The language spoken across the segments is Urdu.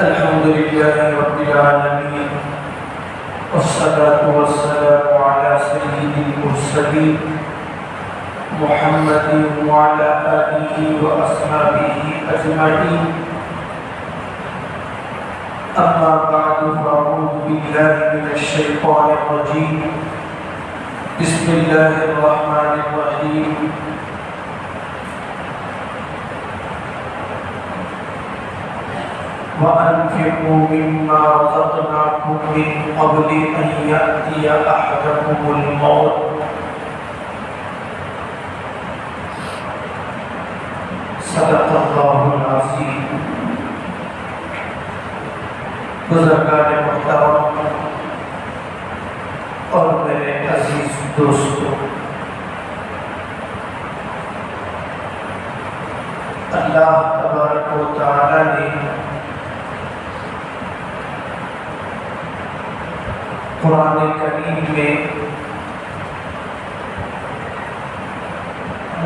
الحمد لله رب العالمين، والصلاة والسلام على سيد المرسلين محمد وعلى آله وأصحابه أجمعين. أما بعد، فأعوذ بالله من الشيطان الرجيم. بسم الله الرحمن الرحيم. وَأَنْفِقُوا مِمَّا رَزَقْنَاكُمْ مِنْ قَبْلِ أَنْ يَأْتِيَ أَحَدَكُمُ الْمَوْتُ صدق اللہ العظیم. بزرگان محترم اور میرے عزیز دوستوں، اللہ تبارک و تعالی نے قرآن کریم میں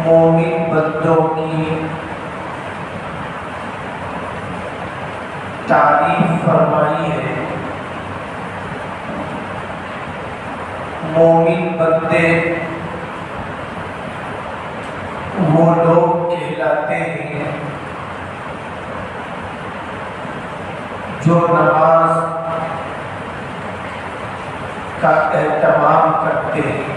مومن بندوں کی تعریف فرمائی ہے. مومن بندے وہ لوگ کہلاتے ہیں جو نماز کا اہتمام کرتے ہیں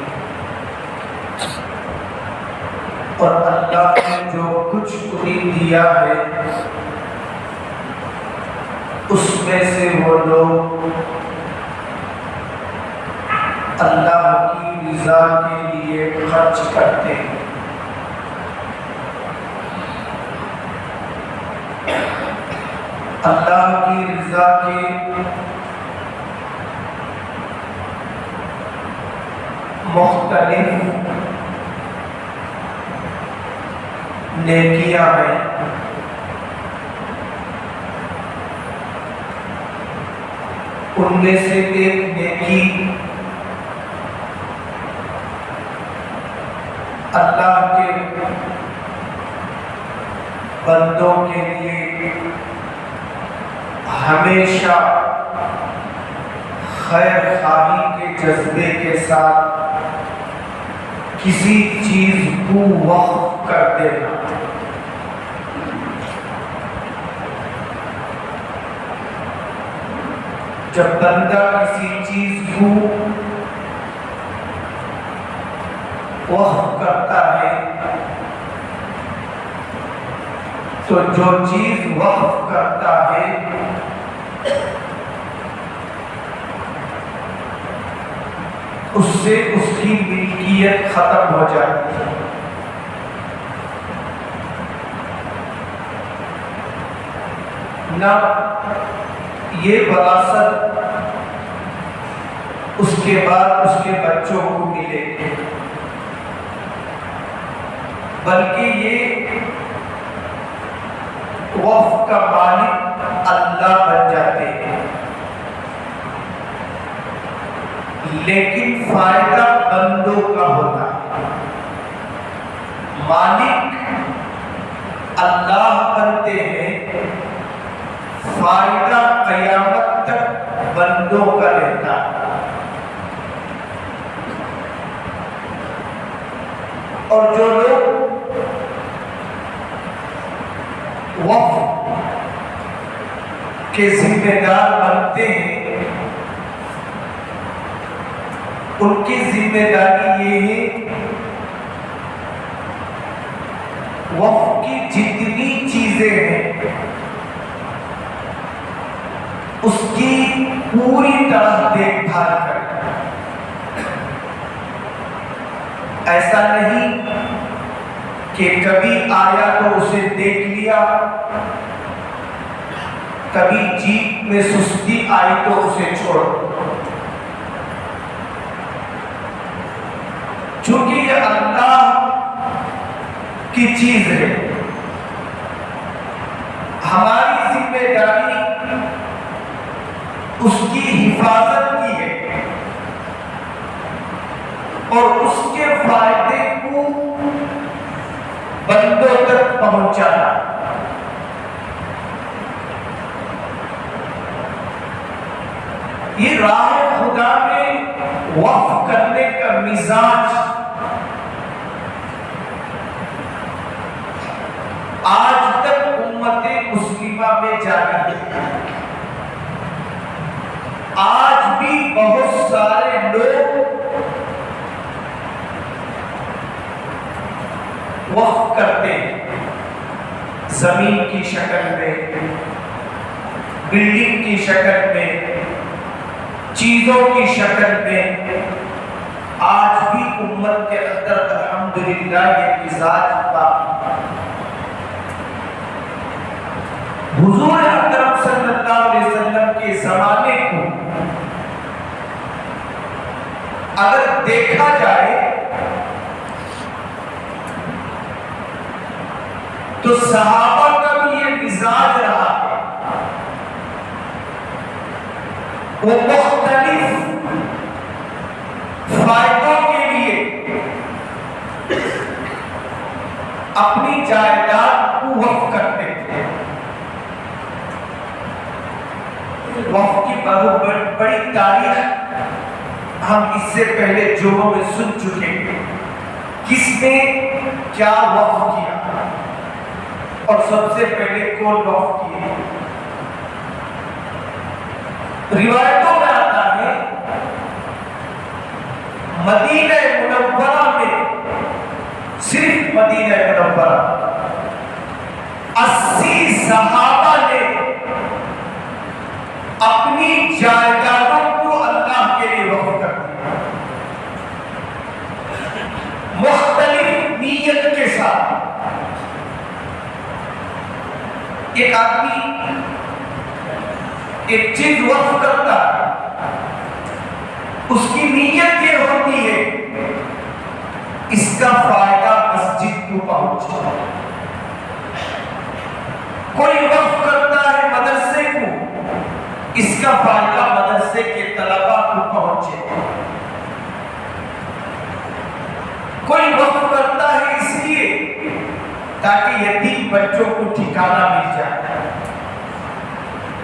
اور اللہ نے جو کچھ انہیں دیا ہے اس میں سے وہ لوگ اللہ کی رضا کے لیے خرچ کرتے ہیں. اللہ کی رضا کے مختلف نیکیاں ہیں. ان میں سے ایک نیکی اللہ کے بندوں کے لیے ہمیشہ خیر خواہی کے جذبے کے ساتھ کسی چیز کو وقف کر دینا. جب بندہ کسی چیز کو وقف کرتا ہے تو جو چیز وقف کرتا ہے اس سے اس کی ملکیت ختم ہو جاتی ہے. نہ یہ وراثت اس کے بعد اس کے بچوں کو ملے گی، بلکہ یہ وقف کا مالک اللہ بن جاتے ہیں. لیکن فائدہ بندوں کا ہوتا ہے. مالک اللہ بنتے ہیں، فائدہ قیامت تک بندوں کا رہتا ہے. اور جو لوگ وقف کے ذمہ دار بنتے ہیں ان کی ذمہ داری یہ ہے وقف کی جتنی چیزیں ہیں اس کی پوری طرح دیکھ بھال کریں. ایسا نہیں کہ کبھی آیا تو اسے دیکھ لیا، کبھی جیب میں سستی آئی تو اسے چھوڑ. چونکہ یہ اللہ کی چیز ہے، ہماری ذمہ داری اس کی حفاظت کی ہے اور اس کے فائدے کو بندوں تک پہنچانا. یہ راہ خدا میں وقف کرنے کا مزاج آج تک امت مسلمہ میں جاری ہے. آج بھی بہت سارے لوگ وقف کرتے ہیں، زمین کی شکل میں، بلڈنگ کی شکل میں، چیزوں کی شکل میں. آج بھی امت کے اندر الحمدللہ یہ مزاج باقی ہے. حضور اکرم صلی اللہ علیہ وسلم کے زمانے کو اگر دیکھا جائے تو صحابہ کا بھی یہ مزاج رہا ہے. وہ مختلف فائدوں کے لیے اپنی جائیداد کو وقف کرتے تھے. وقف کی بہت بڑی تاریخ ہم اس سے پہلے جمعوں میں سن چکے ہیں. کس نے کیا وقف کیا اور سب سے پہلے کون وقف کیے. روایتوں میں آتا ہے مدینہ منورہ میں، صرف مدینہ منورہ 80 صحابہ نے اپنی جائیدادوں کو اللہ کے لیے وقف کر دیا، مختلف نیت کے ساتھ. ایک آدمی ایک چیز وقف کرتا ہے، اس کی نیت یہ ہوتی ہے اس کا فائدہ مسجد کو پہنچے. کوئی وقف کرتا ہے مدرسے کو، اس کا فائدہ مدرسے کے طلباء کو پہنچے. کوئی وقف کرتا ہے اس لیے تاکہ یتیم بچوں کو ٹھکانہ مل جائے.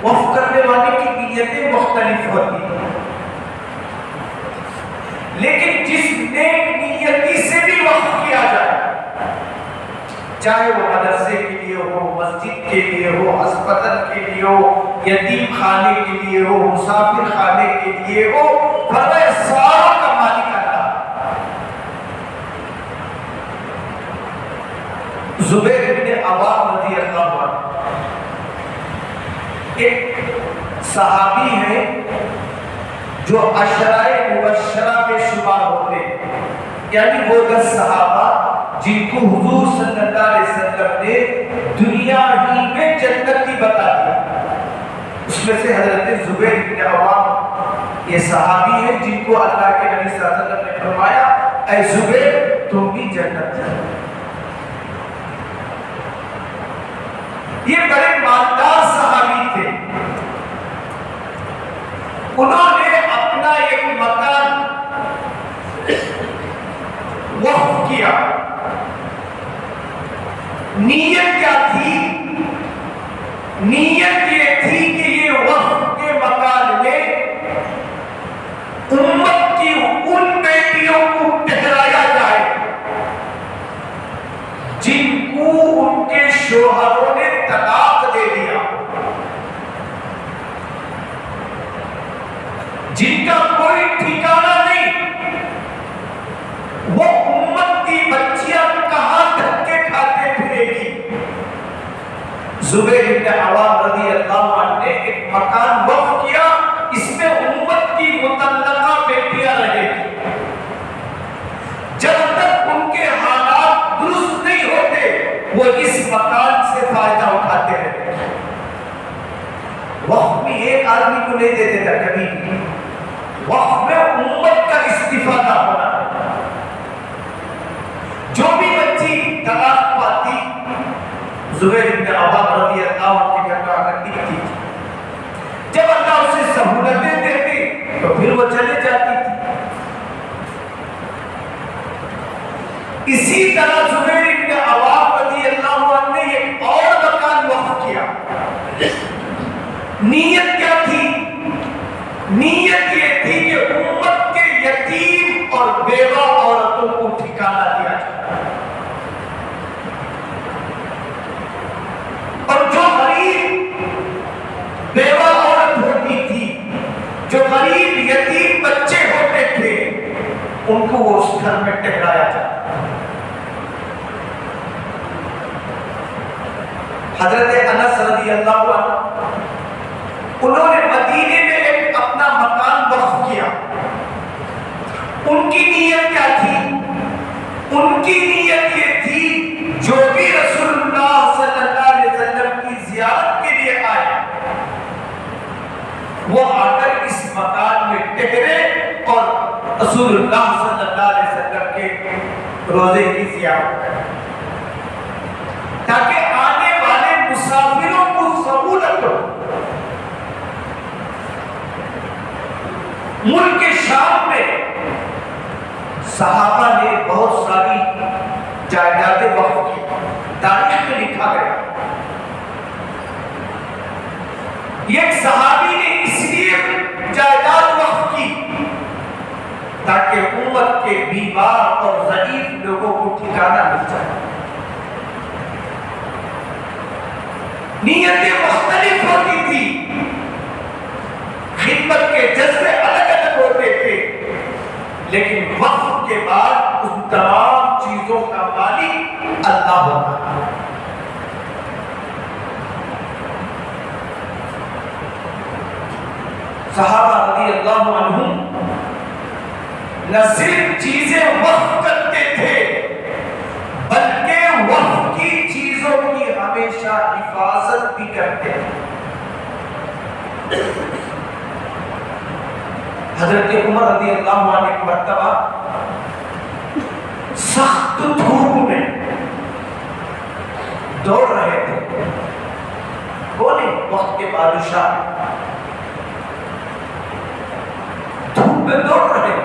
وقف کرنے والے کی نیتیں مختلف ہوتی ہیں، لیکن جس نیک نیتی سے بھی وقف کیا جائے، چاہے وہ مدرسے کے لیے ہو، مسجد کے لیے ہو، ہسپتال کے لیے ہو، یتیم خانے کے لیے ہو، مسافر خانے کے لیے ہو، فرمایا ساروں کا مالک اللہ. زبیر بن عوام رضی اللہ عنہ ایک صحابی ہے جو عشرۂ مبشرہ میں شمار ہوتے ہیں، یعنی وہ 10 صحابہ جن کو حضور صلی اللہ علیہ وسلم نے دنیا ہی میں جنتی بتا دیا. اس میں سے حضرت زبیر بن عوام یہ صحابی ہے جن کو اللہ کے نبی صلی اللہ علیہ وسلم نے فرمایا اے زبیر تم بھی جنت جاؤ. یہ بڑے مالدار صحابی تھے. انہوں نے اپنا ایک مکان وقف کیا. نیت کیا تھی؟ نیت یہ تھی کہ یہ وقف کے مکان میں امت کی ان بیٹیوں کو ٹھہرایا جائے جن کو ان کے شوہروں نے طلاق دے دیا، جن کا کوئی ٹھکانہ نہیں. وہ امت کی بچیاں کہاں دھکے کھاتے پھرے گی. زبیر بن عوام رضی اللہ عنہ نے ایک مکان وقف کیا، اس میں امت کی مطلقہ بیٹیاں رہے گی. جب تک ان کے حالات درست نہیں ہوتے وہ اس مکان سے فائدہ اٹھاتے رہتے. وقف میں ایک آدمی کو نہیں دیتے تھا کبھی بھی. وقف میں امت کا استفادہ ہونا. جو بھی بچی طلاق پاتی زبیر بن عوام رضی اللہ عنہ کے گھر میں آ کر ٹکتی تھی. جب اللہ اسے سہولتیں دیتی تو پھر وہ چلے جاتی تھی. اسی طرح زبیر بن عوام رضی اللہ عنہ نے ایک اور مکان وقف کیا. نیت کیا تھی؟ نیت ان کو وہ اس گھر میں ٹہرایا جاتا. حضرت انس رضی اللہ عنہ انہوں نے مدینے میں ایک اپنا مکان وقف کیا. ان کی نیت کیا تھی؟ ان کی نیت یہ تھی جو بھی رسول اللہ صلی اللہ علیہ وسلم کی زیارت کے لیے آئے وہ آ کر اس مکان میں ٹھہرے اور رسول اللہ صلی اللہ علیہ وسلم کے روزے کی زیارت کریں، تاکہ آنے والے مسافروں کو سہولت ہو. ملک شام میں صحابہ نے بہت ساری جائیدادیں وقف کی. تاریخ میں لکھا گیا ایک صحابی نے اس لیے جائیداد وقف کی تاکہ امت کے بیمار اور ضعیف لوگوں کو ٹھکانہ مل جائے. نیتیں مختلف ہوتی تھی، خدمت کے جذبے الگ الگ ہوتے تھے، لیکن وقف کے بعد ان تمام چیزوں کا مالک اللہ ہوتا ہے. صحابہ رضی اللہ عنہم نہ صرف چیزیں وقف کرتے تھے بلکہ وقف کی چیزوں کی ہمیشہ حفاظت بھی کرتے تھے. حضرت عمر رضی اللہ عنہ ایک مرتبہ سخت دھوپ میں دوڑ رہے تھے. بولے وقت کے بادشاہ دھوپ میں دوڑ رہے.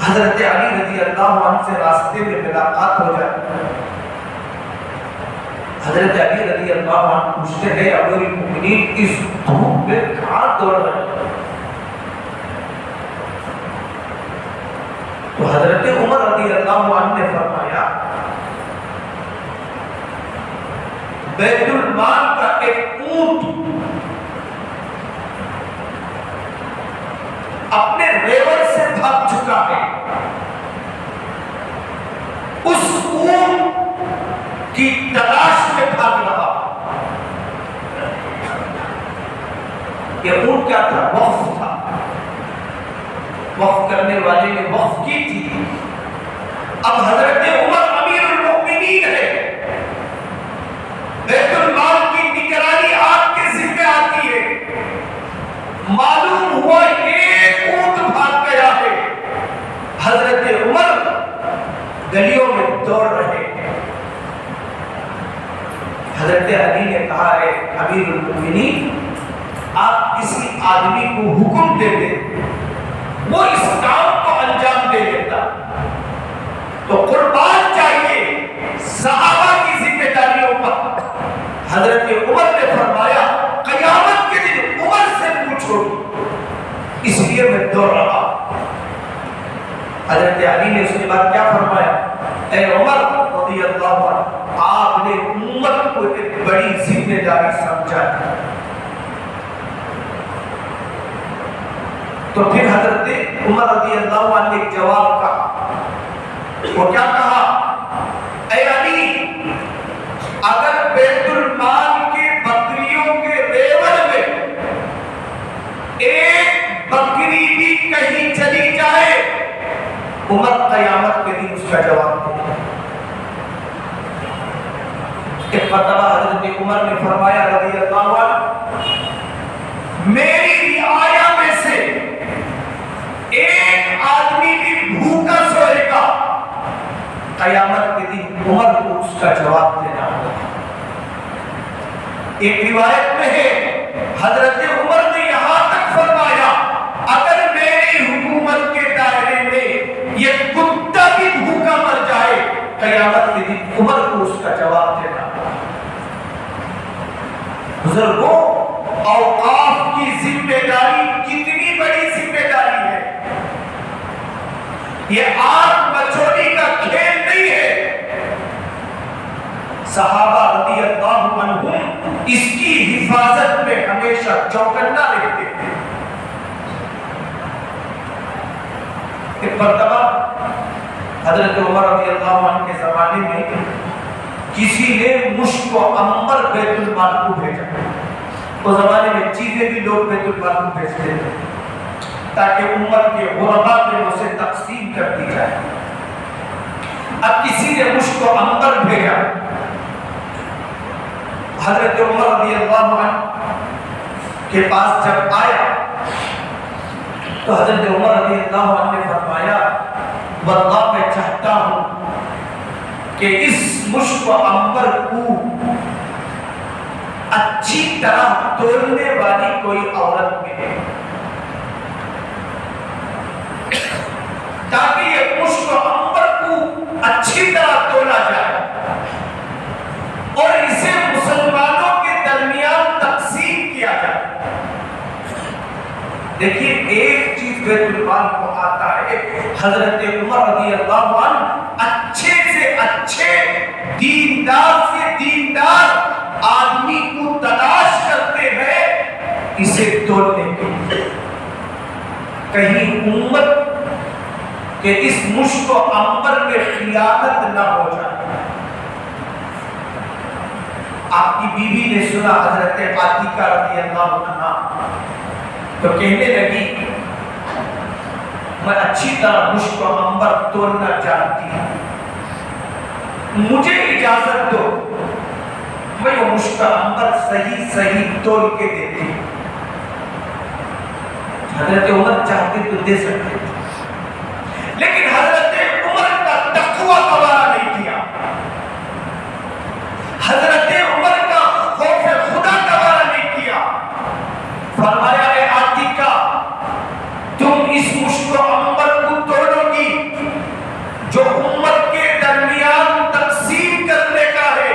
حضرت علی رضی اللہ عنہ سے راستے میں ملاقات ہو جاتی. حضرت علی رضی اللہ عنہ پوچھتے ہیں امیر المؤمنین اس دھوپ میں کہاں دوڑ رہے؟ تو حضرت عمر رضی اللہ عنہ نے فرمایا بیت المال کا ایک اونٹ اپنے ریوڑ سے بھاگ چکا ہے. اس اونٹ کی تلاش میں بھاگ رہا. یہ اونٹ کیا تھا؟ وقف تھا. وقف کرنے والے نے وقف کی تھی. اب حضرت عمر امیر المؤمنین ہے، بیت المال کی نگرانی آپ کے ذمہ آتی ہے. معلوم ہوا ایک اونٹ بھاگ گیا ہے. حضرت عمر گلیوں میں دوڑ رہے. حضرت علی نے کہا ہے امیر المؤمنین آپ کسی آدمی کو حکم دے دیں وہ اس کام کو انجام دے دیتا. تو قربان چاہیے صحابہ کی ذمہ داریوں پر. حضرت عمر نے فرمایا قیامت کے دن عمر سے پوچھو، اس لیے میں دوڑ رہا. حضرت علی نے اس کے بعد کیا فرمایا؟ اے عمر رضی اللہ عنہ آپ نے امت کو ایک بڑی ذمہ داری سمجھا ہے. تو پھر حضرت عمر رضی اللہ عنہ نے ایک جواب کہا. وہ کیا کہا؟ اے علی اگر بیت المال کے بکریوں کے ریوڑ میں ایک بکری بھی کہیں چلی جائے عمر قیامت کے دن اس کا جواب دے. ایک مرتبہ حضرت عمر نے فرمایا رضی اللہ عنہ میری رعایا میں سے ایک آدمی بھی بھوکا سوئے گا قیامت کے دن عمر کو اس کا جواب دینا ہوگا. ایک روایت میں ہے حضرت عمر نے یہاں تک فرمایا اگر میری حکومت کے دائرے میں یہ کتا بھی بھوکا مر جائے قیامت کے دن عمر کو اس کا جواب دینا. بزرگوں اوقاف کی ذمہ داری کتنی بڑی ذمہ داری ہے. یہ آگ مچوڑی کا کھیل نہیں ہے. صحابہ رضی اللہ عنہم اس کی حفاظت میں ہمیشہ چوکنا رہتے تھے. ایک مرتبہ حضرت عمر رضی اللہ عنہ کے زمانے میں کسی نے مشک و عنبر بیت المال کو بھیجا. اس زمانے میں چیزیں بھی لوگ بیت المال کو بھیجتے تھے تاکہ امت کے غرباء میں اسے تقسیم کر دی جائے. اب کسی نے مشک و عنبر بھیجا. حضرت عمر رضی اللہ عنہ کے پاس جب آیا تو حضرت عمر رضی اللہ عنہ نے فرمایا واللہ میں چاہتا ہوں کہ اس مشک و عنبر کو اچھی طرح تولنے والی کوئی عورت ملے تاکہ یہ مشک و عنبر کو اچھی طرح تولا جائے اور اسے مسلمانوں کے درمیان تقسیم کیا جائے. دیکھیے ایک چیز بیت المال کو آتا ہے. حضرت عمر رضی اللہ عنہ اچھے سے اچھے دیندار سے دیندار آدمی کو تلاش کرتے ہیں اسے تولنے کے لیے. کہیں امت کہ اس مشک و عنبر میں خیانت نہ ہو جائے. آپ کی بیوی نے سنا حضرت عاتکہ رضی اللہ عنہ تو کہنے لگی میں اچھی طرح مشک و عنبر تولنا چاہتی ہوں, مجھے اجازت دو میں وہ مشک و عنبر صحیح تول کے دیتی ہوں. حضرت عمر چاہتے تو دے سکتے تھے لیکن حضرت عمر کا تقوی گوارا نہیں کیا. حضرت عمر کا خوف خدا گوارا نہیں کیا. فرمایا اے عاتکہ تم اس مشک و عنبر کو توڑو گی جو امت کے درمیان تقسیم کرنے کا ہے.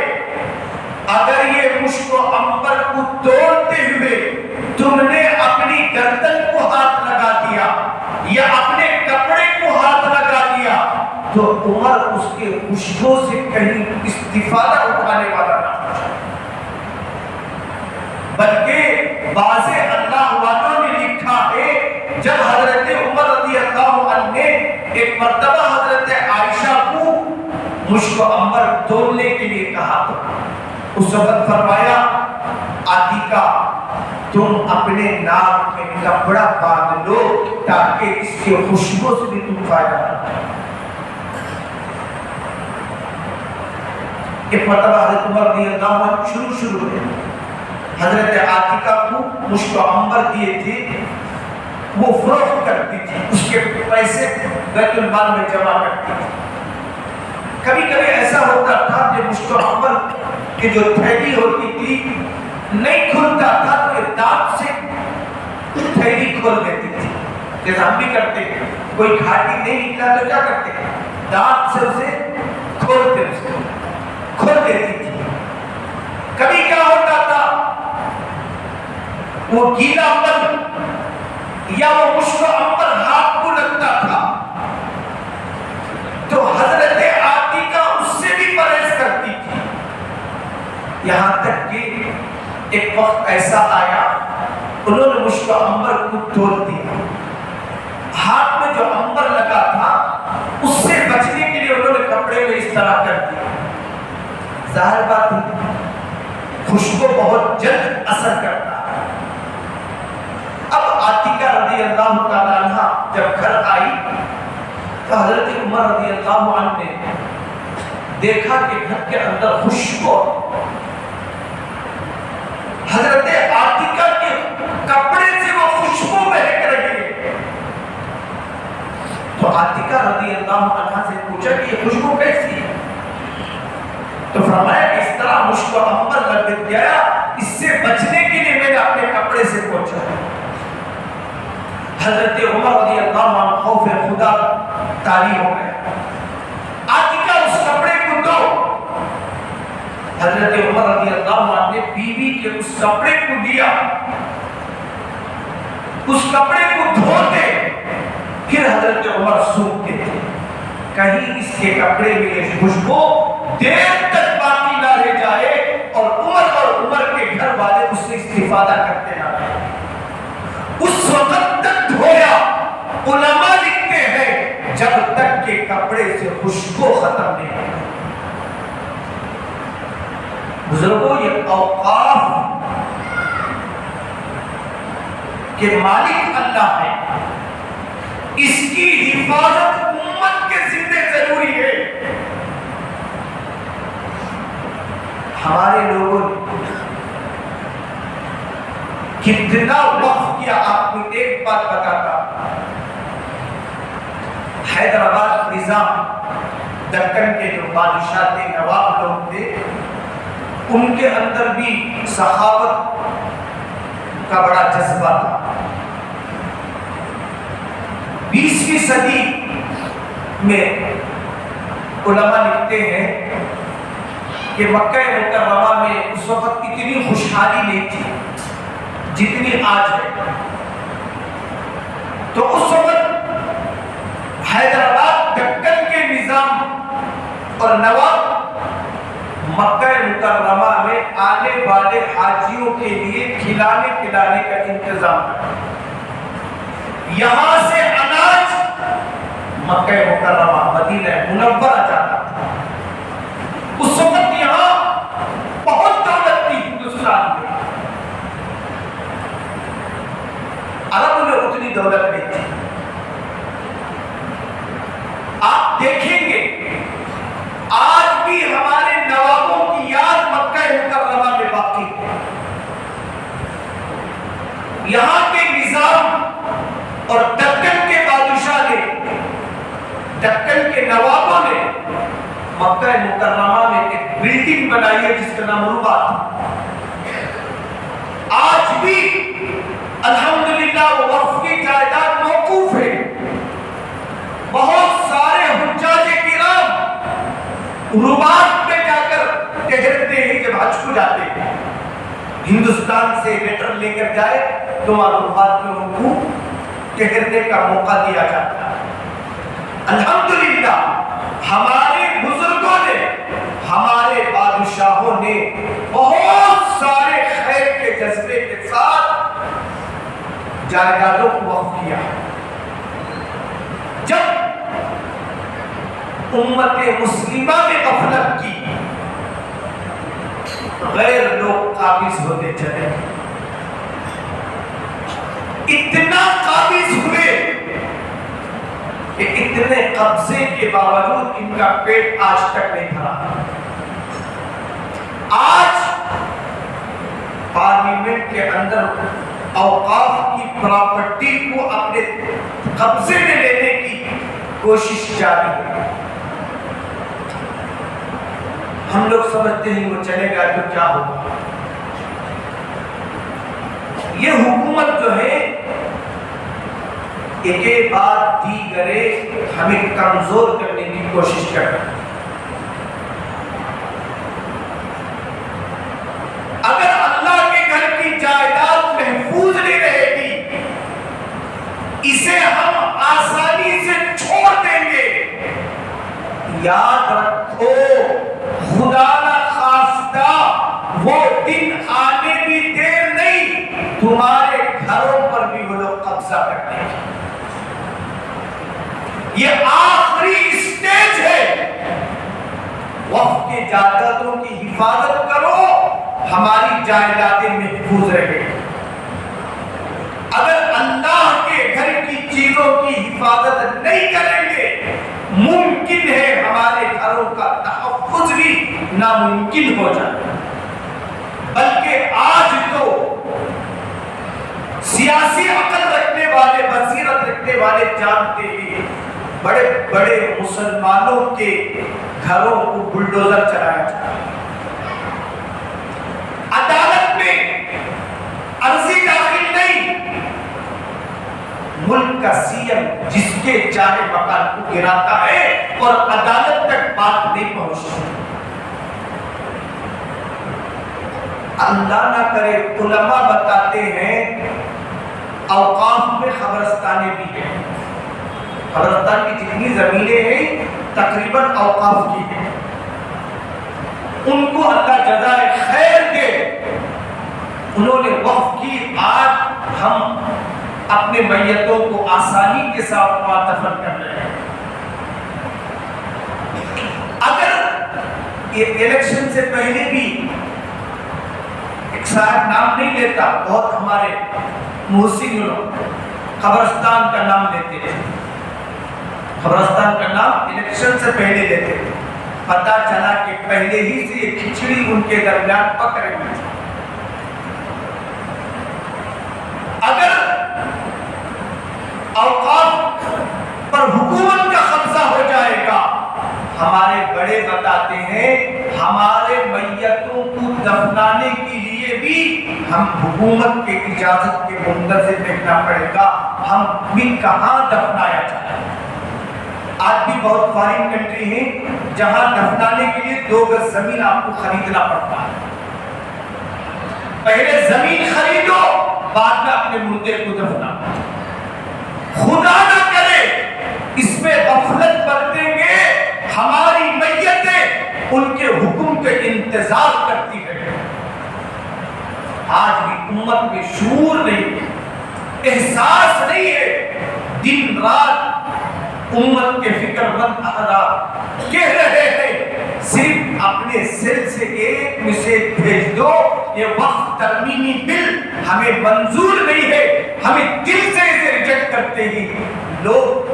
اگر یہ مشک و عنبر کو توڑتے ہوئے تم نے اپنی گردن کو ہاتھ لگا دیا یا اپنے کپڑے کو ہاتھ لگا دیا تو عمر اس کے خوشبو سے کہیں استفادہ اٹھانے والا نہ ہو جائے. بلکہ بعض اللہ والوں نے لکھا ہے جب حضرت عمر رضی اللہ عنہ نے ایک مرتبہ حضرت عائشہ کو مشک و عنبر تولنے کے لیے کہا تو اس وقت فرمایا عاتکہ تم اپنے ناک میں کپڑا باندھ لو تاکہ اس کی خوشبو سے بھی تم فائدہ نہ. ایک مرتبہ حضرت عمر رضی اللہ عنہ شروع میں حضرت عاتکہ کو مشک و عنبر دیے تھے, وہ فروخت کرتی تھی, اس کے پیسے بیت المال میں جمع کرتی تھی. کبھی کبھی ایسا ہوتا تھا کہ مشک و عنبر کی جو تھیلی ہوتی تھی نہیں کھلتا تھا تو یہ دانت سے تھیلی کھول دیتی تھی جیسے ہم بھی کرتے ہیں. کوئی گھاٹی نہیں نکلا تو کیا کرتے ہیں دانت سے اسے کھول دیتی تھی. کبھی کیا ہوتا تھا وہ گیلا پن یا وہ مشک و عنبر ہاتھ کو لگتا تھا تو حضرت عاتکہ اس سے بھی پرہیز کرتی تھی. یہاں تک کہ ایک وقت ایسا آیا انہوں نے مشک و عنبر کو توڑ دیا. ہاتھ میں جو عنبر لگا تھا اس سے بچنے کے لیے انہوں نے کپڑے میں اس طرح کر دیا. ظاہر بات ہے خوشبو بہت جلد اثر کرتا ہے. اب عاتکہ رضی اللہ تعالیٰ عنہ جب گھر آئی تو حضرت عمر رضی اللہ عنہ نے دیکھا کہ گھر کے اندر خوشبو حضرت عاتکہ کے کپڑے سے وہ خوشبو مہک رہی ہے. تو عاتکہ رضی اللہ عنہ سے پوچھا کہ یہ خوشبو کیسی ہے تو فرمایا کہ اس طرح مشک و عنبر لگ گیا, اس سے بچنے کے لیے میں نے اپنے کپڑے سے پوچھا. حضرت عمر رضی اللہ عنہ خوف خدا طاری ہو گئے. عاتکہ اس کپڑے کو دو. حضرت عمر رضی اللہ عنہ نے بیوی کے اس کپڑے کو دیا, اس کپڑے کو دھوتے پھر حضرت عمر سوکھتے تھے کہیں اس کے کپڑے میں یہ خوشبو دیر تک باقی نہ رہ جائے اور عمر کے گھر والے اس سے استفادہ کرتے نہ رہے. اس وقت تک دھویا. علماء لکھتے ہیں خوشبو ختم نہیں ہوتی۔ بزرگوں، یہ اوقاف کہ مالک اللہ ہے، اس کی حفاظت امت کے ذمہ ضروری ہے۔ ہمارے لوگوں نے کتنا وقف کیا، آپ کو ایک بات بتاتا، حیدرآباد نظام دکن کے جو بادشاہ تھے، نواب لوگ تھے، ان کے اندر بھی سخاوت کا بڑا جذبہ تھا۔ 20ویں صدی میں علماء لکھتے ہیں کہ مکہ مکرمہ میں اس وقت اتنی خوشحالی نہیں تھی جتنی آج ہے۔ تو اس وقت حیدرآباد دکن کے نظام اور نواب مکہ مکرمہ میں آنے والے حاجیوں کے لیے کھلانے پلانے کا انتظام ہے۔ یہاں سے اناج مکہ مکرمہ مدینہ منورہ جاتا تھا۔ اس وقت یہاں بہت دولت تھی ہندوستان میں، عرب میں اتنی دولت نہیں تھی۔ آپ دیکھیں گے آج بھی ہمارے نوابوں کی یاد مکہ مکرمہ میں باقی ہے۔ یہاں کے نظام اور دکن کے بادشاہ نے، دکن کے نوابوں نے مکہ مکرمہ میں ایک بلڈنگ بنائی ہے جس کا نام رباط۔ آج بھی الحمدللہ وقف کی جائیداد موقوف ہے۔ بہت سارے حجاج کرام رباط میں جا کر ٹہرتے ہیں جب حج کو جاتے ہیں۔ ہندوستان سے لیٹر لے کر جائے تو وہاں رباط میں ان کو ٹہرنے کا موقع دیا جاتا ہے۔ الحمدللہ ہمارے بزرگوں نے، ہمارے بادشاہوں نے بہت سارے خیر کے جذبے کے ساتھ جائیدادوں کو وقف کیا۔ جب امت مسلمہ میں غفلت کی، غیر لوگ قابض ہوتے چلے، اتنا قابض ہوئے کہ اتنے قبضے کے باوجود ان کا پیٹ آج تک نہیں بھرا۔ آج پارلیمنٹ کے اندر اوقاف کی پراپرٹی کو اپنے قبضے میں لینے کی کوشش جاری ہے۔ ہم لوگ سمجھتے ہیں وہ چلے گا تو کیا ہوگا۔ یہ حکومت جو ہے ایک بات دیگرے ہمیں کمزور کرنے کی کوشش کر رہی ہے۔ اگر اللہ کے گھر کی جائیداد محفوظ نہیں رہے گی، اسے ہم آسانی سے چھوڑ دیں گے، یاد رکھو خدا نہ خواستہ وہ دن آنے بھی دیر نہیں، تمہارے گھروں پر بھی وہ لوگ قبضہ کرتے ہیں۔ یہ آخری سٹیج ہے۔ وقف کے جائیدادوں کی حفاظت کرو، ہماری جائیدادیں محفوظ رہے۔ اگر اللہ کے گھر کی چیزوں کی حفاظت نہیں کریں گے، ممکن ہے ہمارے گھروں کا تحفظ بھی ناممکن ہو جائے۔ بلکہ آج تو سیاسی عقل رکھنے والے، بصیرت رکھنے والے جانتے ہیں بڑے بڑے مسلمانوں کے گھروں کو بلڈوزر چلایا جاتا ہے۔ عدالت میں عرضی داخل نہیں، ملک کا سی ایم جس کے چاہے مکان کو گراتا ہے اور عدالت تک بات نہیں پہنچتی۔ اللہ نہ کرے، علماء بتاتے ہیں اوقاف میں قبرستانیں بھی ہیں۔ قبرستان کی جتنی زمینیں ہیں تقریباً اوقاف کی ہیں۔ ان کو اللہ جزائے خیر دے، انہوں نے وقف کی۔ آج ہم اپنے میتوں کو آسانی کے ساتھ وہاں دفن کر رہے ہیں۔ الیکشن سے پہلے بھی ایک صاحب نام نہیں لیتا، بہت ہمارے محسن لوگ قبرستان کا نام لیتے تھے، قبرستان کا نام الیکشن سے پہلے لیتے تھے، پتا چلا کہ پہلے ہی سے یہ کھچڑی ان کے درمیان پک رہی تھی۔ اگر اوقاف پر حکومت کا قبضہ ہو جائے گا، ہمارے بڑے بتاتے ہیں ہمارے میتوں کو دفنانے کے لیے بھی ہم حکومت کے اجازت کے منتظر دیکھنا پڑے گا، ہم بھی کہاں دفنایا جائے۔ آج بھی بہت فارین کنٹری ہیں جہاں دفنانے کے لیے 2 گز زمین آپ کو خریدنا پڑتا ہے، پہلے زمین خریدو بعد میں اپنے مردے کو دفنا۔ خدا نہ کرے اس میں غفلت برتیں گے، ہماری میتیں ان کے حکم کے انتظار کرتی ہیں۔ آج بھی امت میں شعور نہیں، احساس نہیں ہے، دن رات امت کے فکر مند احرار کہہ رہے ہیں صرف اپنے سیل سے ایک میسیج بھیج دو، یہ وقت ترمیمی بل ہمیں منظور نہیں ہے، ہمیں دل سے اسے ریجیکٹ کرتے ہی لوگ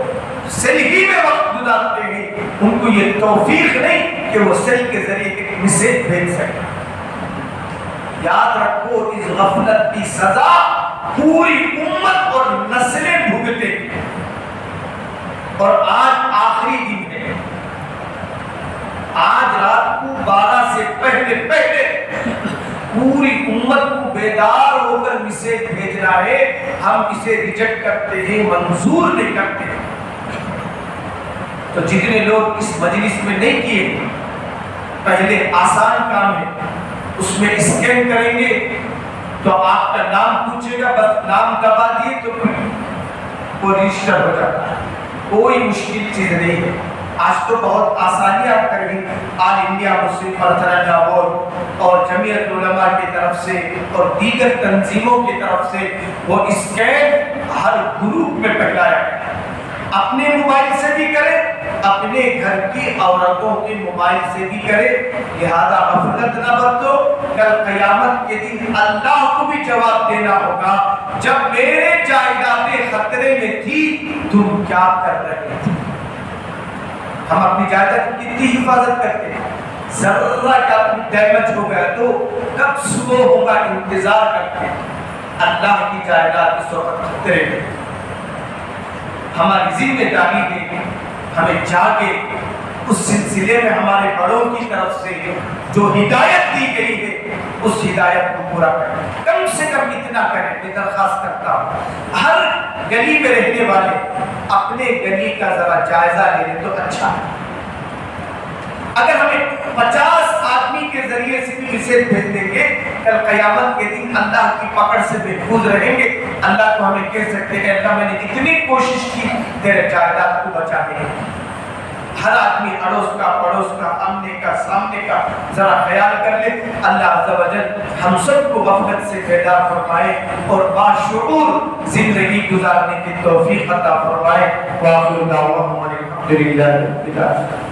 سیل ہی میں وقت گزارتے ہیں، ان کو یہ توفیق نہیں کہ وہ سیل کے ذریعے ایک میسیج بھیج سکیں۔ یاد رکھو اس غفلت کی سزا پوری امت اور نسلیں بھگتے ہیں، اور آج آخری دن ہے، آج رات کو 12 سے پہلے پوری امت کو بیدار ہو کر میسیج بھیجنا ہے، ہم اسے ریجیکٹ کرتے ہیں، منظور نہیں کرتے۔ تو جتنے لوگ اس مجلس میں نہیں کیے، پہلے آسان کام ہے، اس میں اسکین کریں گے تو آپ کا نام پوچھے گا، بس نام دبا دیے تو وہ رجسٹر ہو جاتا ہے، کوئی مشکل چیز نہیں ہے۔ آج تو بہت آسانیاں کر گئی، آل انڈیا مسلم پرتھنا بورڈ اور جمعیت علماء کی طرف سے اور دیگر تنظیموں کی طرف سے وہ اسکین ہر گروپ میں پھیلایا گیا۔ اپنے موبائل سے بھی کرے، اپنے گھر کی عورتوں کے موبائل سے بھی کرے، لہذا غفلت نہ برتو، کل قیامت کے دن اللہ کو بھی جواب دینا ہوگا، جب میرے جائیدادیں خطرے میں تھی تم کیا کر رہے تھے۔ ہم اپنی جائیداد کی کتنی حفاظت کرتے ہیں، ذرہ کا ڈیمیج ہو گیا تو کب صبح ہوگا انتظار کرتے ہیں، اللہ کی جائیداد اس وقت خطرے میں۔ ہماری ذمہ داری ہے ہمیں جاگے اس سلسلے میں ہمارے بڑوں کی طرف سے جو ہدایت دی گئی ہے اس ہدایت کو پورا کریں، کم سے کم اتنا کریں۔ میں درخواست کرتا ہوں ہر گلی میں رہنے والے اپنے گلی کا ذرا جائزہ لے لیں تو اچھا ہے۔ اگر ہمیں 50 آدمی کے ذریعے سے بھی میسیج بھیج دیں گے، کل قیامت کے دن اللہ کی پکڑ سے محفوظ رہیں گے۔ اللہ کو ہمیں کہہ سکتے ہیں اللہ میں نے اتنی کوشش کی تیرے جائیداد کو بچانے کی۔ ہر آدمی اڑوس کا پڑوس کا آمنے کا سامنے کا ذرا خیال کر لے۔ اللہ عز و جل ہم سب کو غفلت سے بیدار فرمائے اور باشعور زندگی گزارنے کی توفیق عطا فرمائے۔ وآخر دعواہم الحمدللہ رب العالمین۔